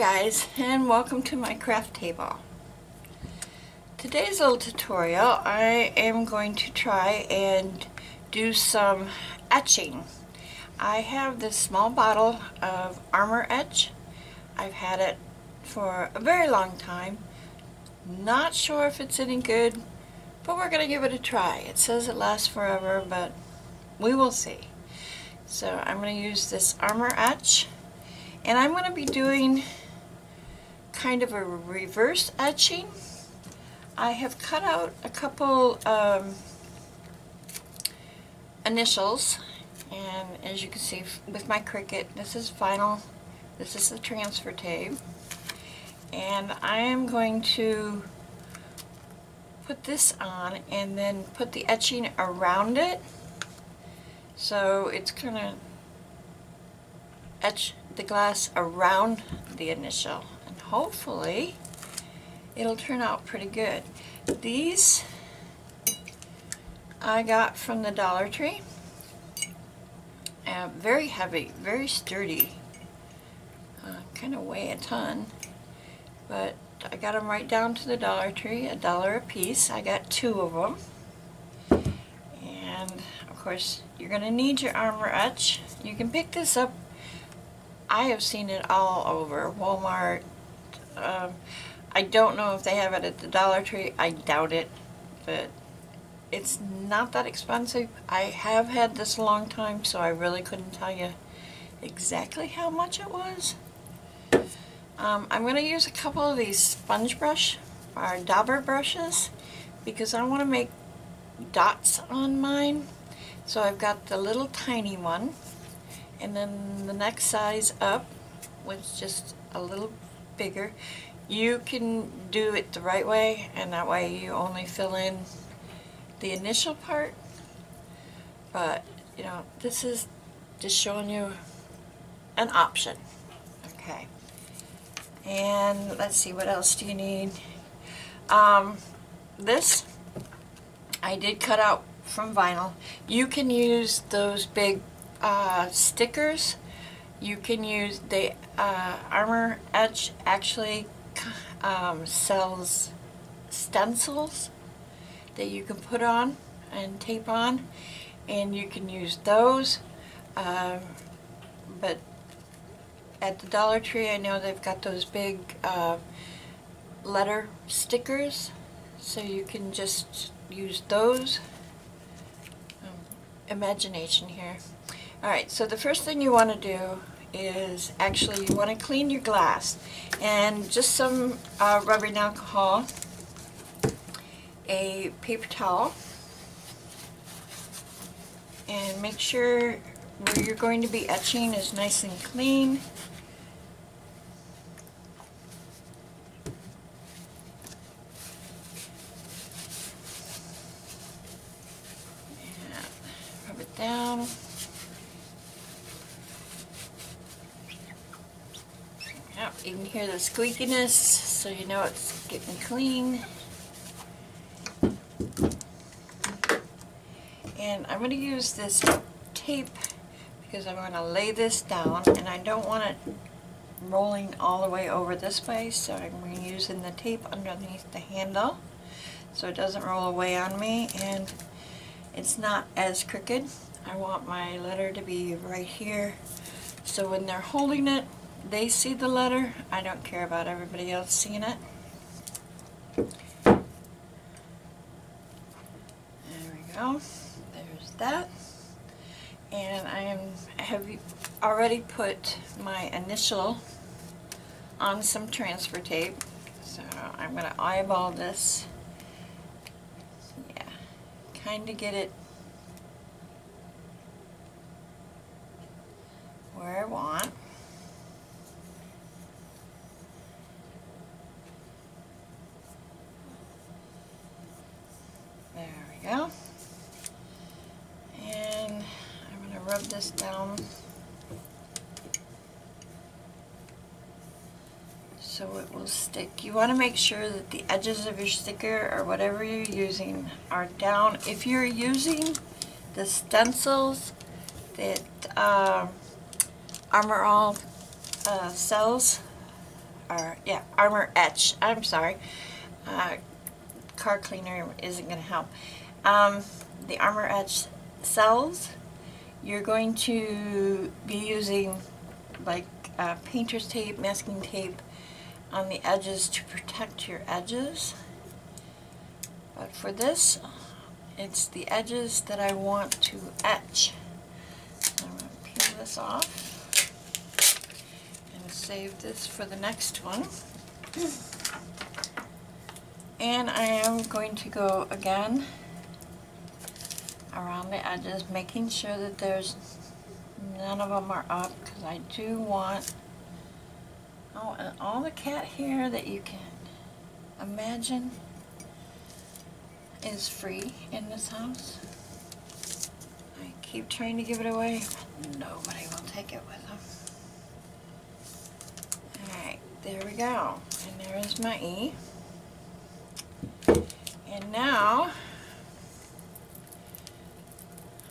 guys, and welcome to my craft table. Today's little tutorial, I am going to try and do some etching. I have this small bottle of Armor Etch. I've had it for a very long time. Not sure if it's any good, but we're going to give it a try. It says it lasts forever, but we will see. So I'm going to use this Armor Etch. And I'm going to be doing kind of a reverse etching. I have cut out a couple initials, and as you can see with my Cricut, this is vinyl, this is the transfer tape, and I am going to put this on and then put the etching around it, so it's going to etch the glass around the initial, and hopefully it'll turn out pretty good. These I got from the Dollar Tree. Very heavy, very sturdy, kind of weigh a ton, but I got them right down to the Dollar Tree, $1 a piece. I got 2 of them, and of course you're going to need your Armor Etch. You can pick this up. I have seen it all over Walmart. I don't know if they have it at the Dollar Tree. I doubt it, but it's not that expensive. I have had this a long time, so I really couldn't tell you exactly how much it was. I'm going to use a couple of these sponge brush or dauber brushes because I want to make dots on mine. So I've got the little tiny one, and then the next size up, which is just a little bigger. You can do it the right way, and that way you only fill in the initial part. But, you know, this is just showing you an option. Okay. And let's see, what else do you need? This I did cut out from vinyl. You can use those big stickers. You can use the Armor Etch actually sells stencils that you can put on and tape on, and you can use those, but at the Dollar Tree I know they've got those big letter stickers, so you can just use those. Imagination here. Alright, so the first thing you want to do is actually you want to clean your glass, and just some rubbing alcohol, a paper towel, and make sure where you're going to be etching is nice and clean. And rub it down. You can hear the squeakiness, so you know it's getting clean. And I'm going to use this tape because I'm going to lay this down, and I don't want it rolling all the way over this way, so I'm using the tape underneath the handle so it doesn't roll away on me and it's not as crooked. I want my letter to be right here, so when they're holding it, they see the letter. I don't care about everybody else seeing it. There we go. There's that. And I have already put my initial on some transfer tape. So I'm going to eyeball this. Yeah, kind of get it where I want. There we go. And I'm going to rub this down so it will stick. You want to make sure that the edges of your sticker or whatever you're using are down. If you're using the stencils that Armor All sells, Armor Etch. I'm sorry. Car cleaner isn't going to help. The Armor Etch cells, you're going to be using like painter's tape, masking tape on the edges to protect your edges. But for this, it's the edges that I want to etch. So I'm going to peel this off and save this for the next one. And I am going to go again around the edges, making sure that there's none of them are up, because I do want, oh, and all the cat hair that you can imagine is free in this house. I keep trying to give it away, but nobody will take it with them. Alright, there we go. And there is my E. And now,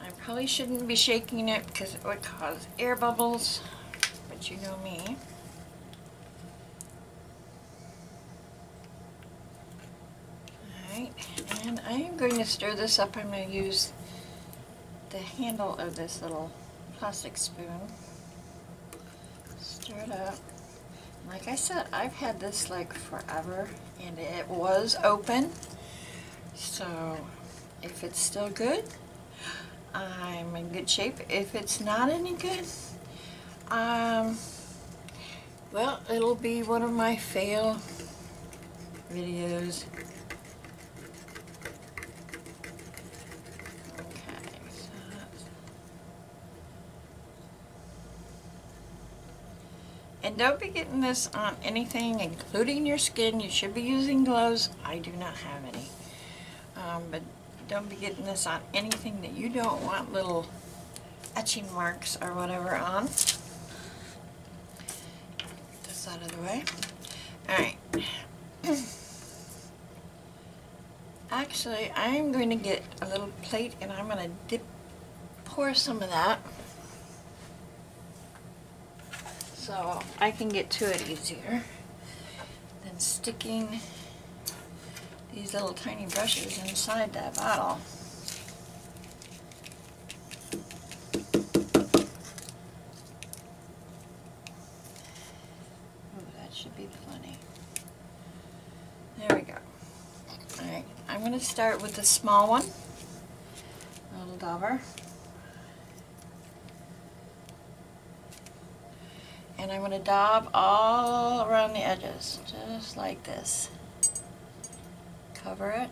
I probably shouldn't be shaking it because it would cause air bubbles, but you know me. Alright, and I am going to stir this up. I'm going to use the handle of this little plastic spoon. Stir it up. Like I said, I've had this like forever, and it was open. So if it's still good, I'm in good shape. If it's not any good, well, it'll be one of my fail videos. Okay, so that's... And don't be getting this on anything, including your skin. You should be using gloves. I do not have any. But don't be getting this on anything that you don't want little etching marks or whatever on. Get this out of the way. Alright. Actually, I'm going to get a little plate and I'm going to pour some of that so I can get to it easier than sticking these little tiny brushes inside that bottle. Oh, that should be plenty. There we go. Alright, I'm going to start with the small one, a little dauber. And I'm going to daub all around the edges, just like this. Cover it.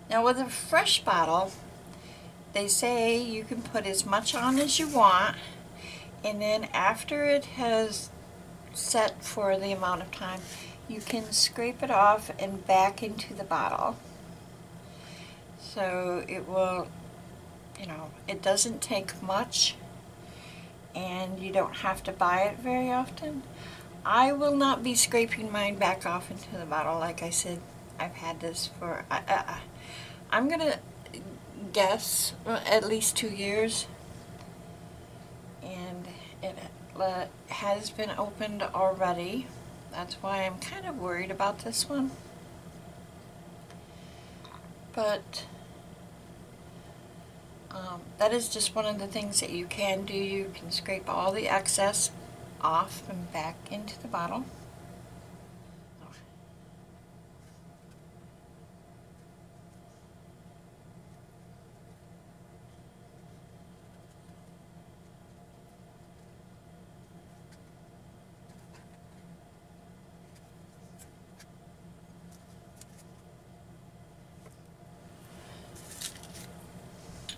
Now with a fresh bottle, they say you can put as much on as you want, and then after it has set for the amount of time, you can scrape it off and back into the bottle. So it will, you know, it doesn't take much and you don't have to buy it very often. I will not be scraping mine back off into the bottle. Like I said, I've had this for, I'm going to guess at least 2 years. And it has been opened already. That's why I'm kind of worried about this one. But that is just one of the things that you can do. You can scrape all the excess off and back into the bottle.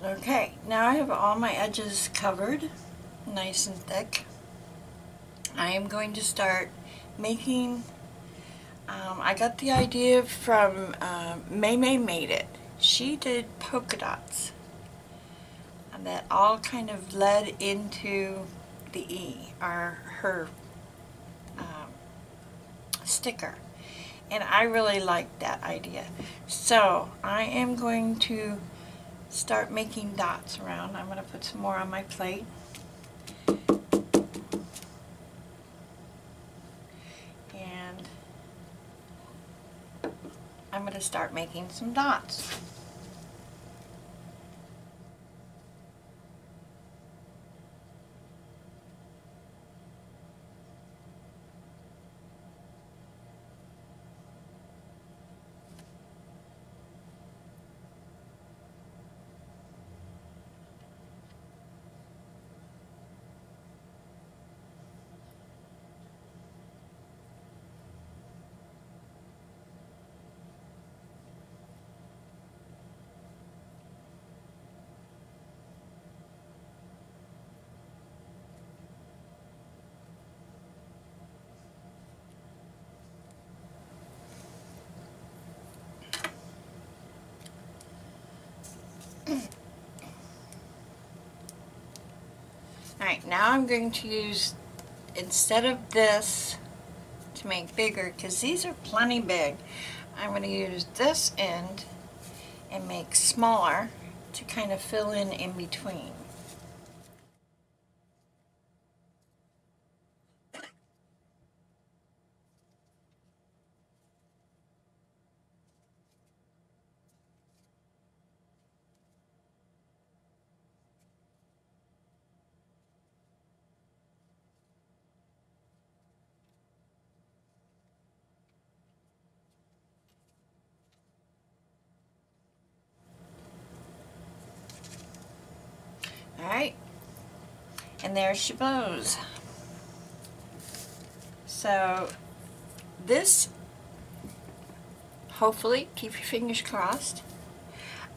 Okay, now I have all my edges covered, nice and thick. I am going to start making, I got the idea from May Made It. She did polka dots, and that all kind of led into the E, or her sticker. And I really like that idea. So I am going to start making dots around. I'm going to put some more on my plate. And I'm going to start making some dots. Alright, now I'm going to use, instead of this to make bigger, because these are plenty big, I'm going to use this end and make smaller to kind of fill in between. Alright, and there she blows. So this, hopefully, keep your fingers crossed.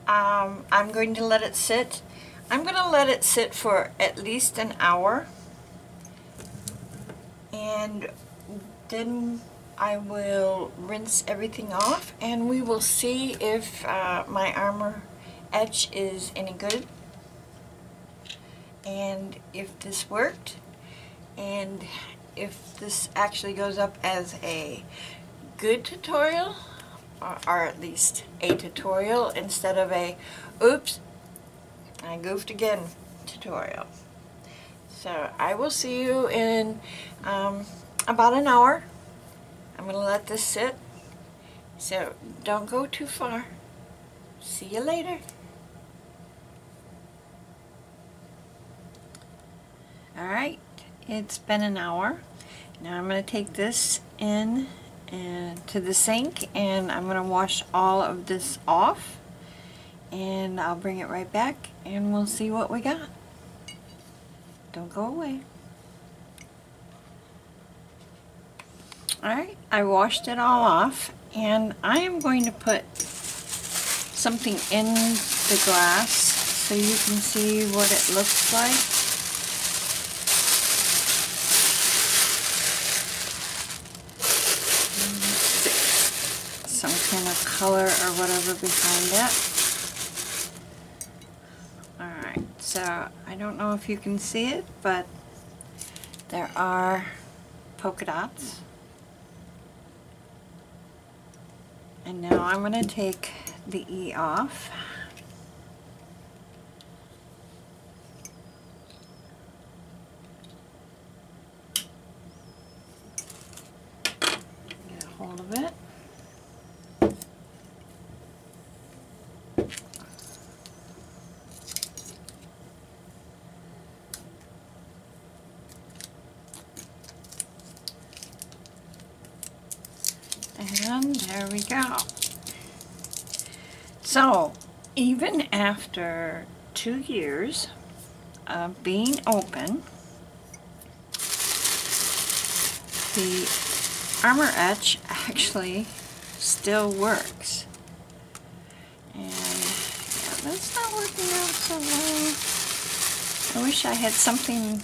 I'm going to let it sit. I'm going to let it sit for at least an hour, and then I will rinse everything off, and we will see if my Armor Etch is any good, and if this worked, and if this actually goes up as a good tutorial, or at least a tutorial instead of a oops, I goofed again tutorial. So I will see you in about an hour. I'm going to let this sit, so don't go too far. See you later. Alright, it's been an hour. Now I'm going to take this in and to the sink, and I'm going to wash all of this off, and I'll bring it right back and we'll see what we got. Don't go away. Alright, I washed it all off, and I am going to put something in the glass so you can see what it looks like. Some kind of color or whatever behind it. Alright, so I don't know if you can see it, but there are polka dots. And now I'm going to take the E off. Get a hold of it. And there we go. So, even after 2 years of being open, the Armor Etch actually still works. And yeah, that's not working out so well. I wish I had something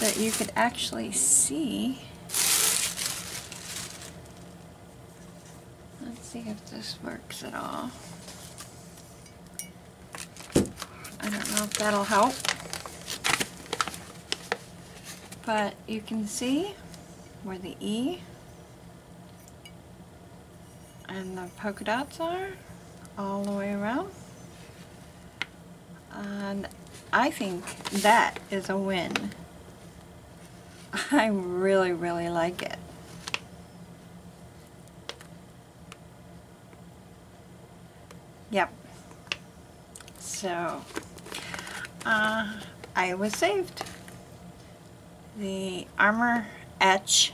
that you could actually see. Let's see if this works at all. I don't know if that'll help. But you can see where the E And the polka dots are all the way around. And I think that is a win. I really, really like it. Yep. So, I was saved. The Armor Etch,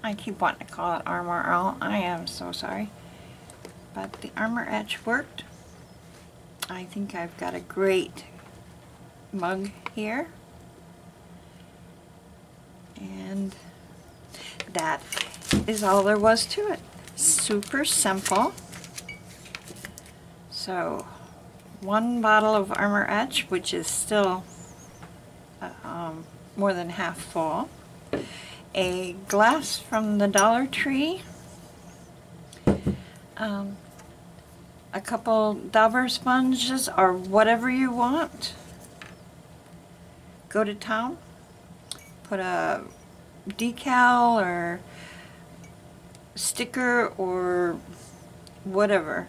I keep wanting to call it Armor. I am so sorry. But the Armor Etch worked. I think I've got a great mug here. And that is all there was to it. Super simple. So, one bottle of Armor Etch, which is still more than half full. A glass from the Dollar Tree. A couple dauber sponges or whatever you want. Go to town. Put a decal or sticker or whatever.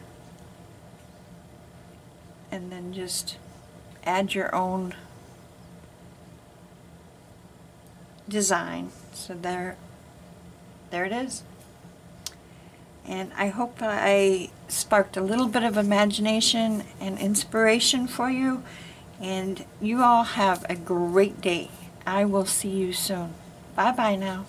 And then just add your own design. So there it is. And I hope I sparked a little bit of imagination and inspiration for you. And you all have a great day. I will see you soon. Bye-bye now.